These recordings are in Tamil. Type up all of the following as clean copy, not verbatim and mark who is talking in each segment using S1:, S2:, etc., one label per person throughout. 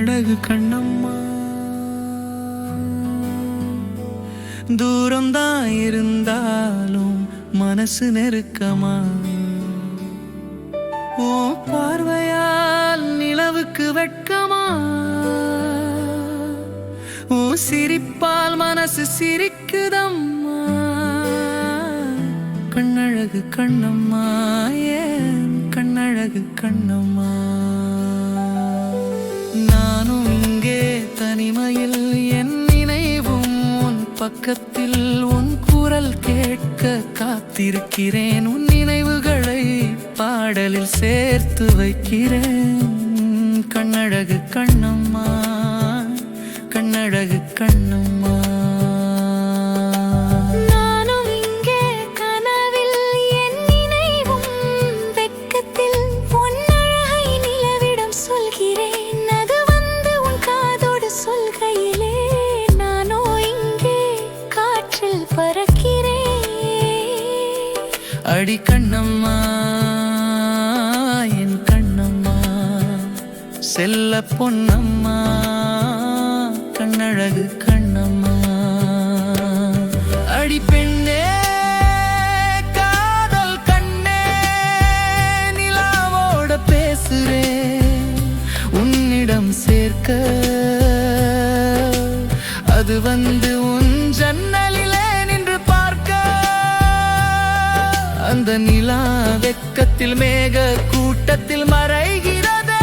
S1: கண்ணழகு கண்ணம்மா, தூரம்தான் இருந்தாலும் மனசு நெருக்கமா. ஓ பார்வையால் நிலவுக்கு வெட்கமா, ஓ சிரிப்பால் மனசு சிரிக்குதம்மா. கண்ணழகு கண்ணம்மா, ஏன் கண்ணழகு கண்ணம்மா. நானும் இங்கே தனிமையில் என் நினைவும் உன் பக்கத்தில் உன் குரல் கேட்க காத்திருக்கிறேன். உன் நினைவுகளை பாடலில் சேர்த்து வைக்கிறேன். கண்ணழகு கண்ணம்மா, கண்ணழகு கண்ணம்மா. அடி கண்ணம்மா, என் கண்ணம்மா, செல்ல பொன்னம்மா, கண்ணழகு கண்ணம்மா. அடி பெண்ணே, காதல் கண்ணே, நிலாவோட பேசுறேன் உன்னிடம் சேர்க்க. அது வந்து உன் ஜன்னலிலே நின்று பார்க்க. அந்த நிலா வெக்கத்தில் மேக கூட்டத்தில் மறைகிறதே.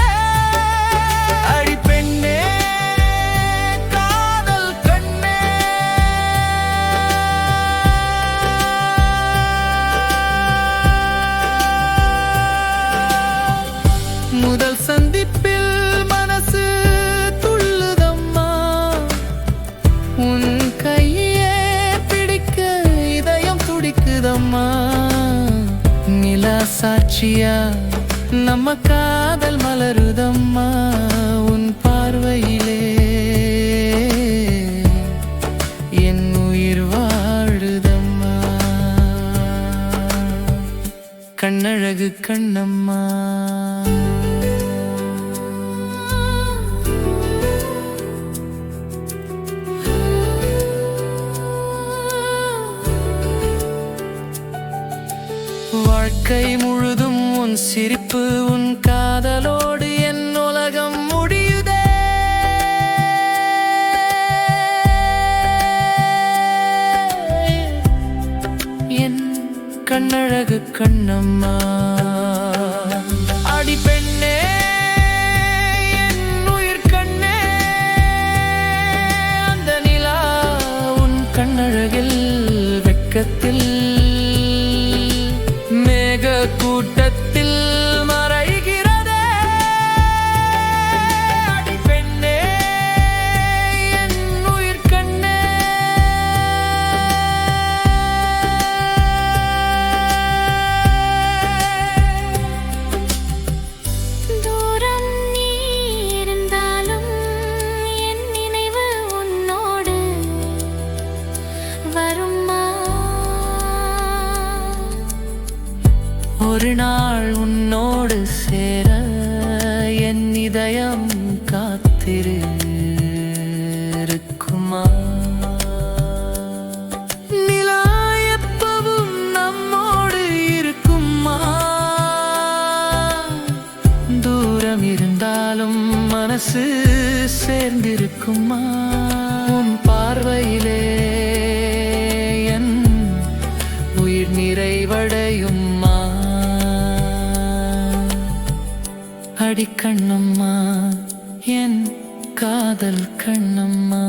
S1: அடி பெண்ணே, காதல் கண்ணே. முதல் சந்திப்பில் மனசு துள்ளுதம்மா, உன் கையே பிடிக்க இதயம் துடிக்குதம்மா. நிலா சாட்சியா நம்ம காதல் மலருதம்மா. உன் பார்வையிலே என் உயிர் வாழுதம்மா. கண்ணழகு கண்ணம்மா. வாழ்க்கை முழுதும் உன் சிரிப்பு, உன் காதலோடு என் உலகம் முடியுதே. என் கண்ணழகு கண்ணம்மா. அடி பெண்ணே, என் உயிர் கண்ணே, அந்த நிலா உன் கண்ணழகில் வெட்கத்தில் மேக கூட்டத்தில் மறைகிறதே. அடி பெண்ணே, என் உயிர் கண்ணே.
S2: தூரம் நீ இருந்தாலும் என் நினைவு உன்னோடு வருமா.
S1: ஒரு நாள் உன்னோடு சேர என் இதயம் காத்திருக்குமா. நிலா எப்பவும் நம்மோடு இருக்குமா. தூரம் இருந்தாலும் மனசு சேர்ந்திருக்குமா. உன் பார்வையிலே என் உயிர் நிறைவடையுமா. அடி கண்ணம்மா, என் காதல் கண்ணம்மா.